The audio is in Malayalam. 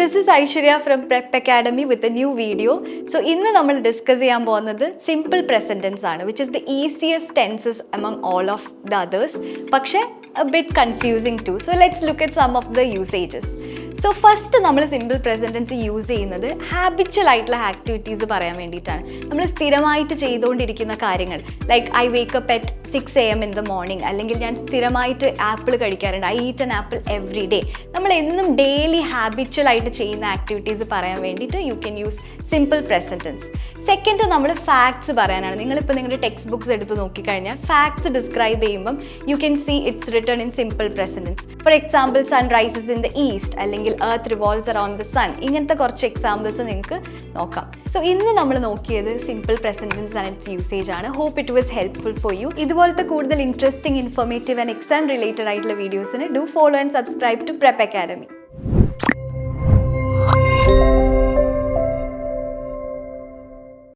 this is Aishwarya from Prep Academy with a new video. So, ഇന്ന് നമ്മൾ ഡിസ്കസ് ചെയ്യാൻ പോകുന്നത് സിമ്പിൾ പ്രസന്റ് ടെൻസ് ആണ്, which is the easiest tenses among all of the others. പക്ഷേ a bit confusing too. So, let's look at some of the usages. So, first നമ്മൾ സിമ്പിൾ പ്രസന്റ് ടെൻസ് യൂസ് ചെയ്യുന്നത് ഹാബിച്വൽ ആയിട്ടുള്ള ആക്ടിവിറ്റീസ് പറയാൻ വേണ്ടിയിട്ടാണ്. നമ്മൾ സ്ഥിരമായിട്ട് ചെയ്തുകൊണ്ടിരിക്കുന്ന കാര്യങ്ങൾ, like I wake up at 6 AM in the morning, അല്ലെങ്കിൽ ഞാൻ സ്ഥിരമായിട്ട് ആപ്പിൾ കഴിക്കാറുണ്ട്, I eat an apple every day. നമ്മൾ എന്നും ഡെയിലി ഹാബിച്വൽ ആയിട്ട് ചെയ്യുന്ന ആക്ടിവിറ്റീസ് പറയാൻ വേണ്ടിയിട്ട് you can use simple present tense. Second, നമ്മൾ ഫാക്ട്സ് പറയാനാണ്. നിങ്ങളിപ്പോൾ നിങ്ങളുടെ ടെക്സ്റ്റ് ബുക്സ് എടുത്ത് നോക്കിക്കഴിഞ്ഞാൽ ഫാക്ട്സ് ഡിസ്ക്രൈബ് ചെയ്യുമ്പം you can see it's written in simple present tense. For example, sun rises in the east, അല്ലെങ്കിൽ earth revolves around the sun. ഇങ്ങനത്തെ കുറച്ച് എക്സാമ്പിൾസ് നിങ്ങൾക്ക് നോക്കാം. സോ ഇന്ന് നമ്മൾ നോക്കിയത് simple present tense and its usage ആണ്. Hope it was helpful for you. ഇതുപോലത്തെ കൂടുതൽ interesting, informative and exam related ആയിട്ടുള്ള വീഡിയോസിന് do follow and subscribe to Prep Academy.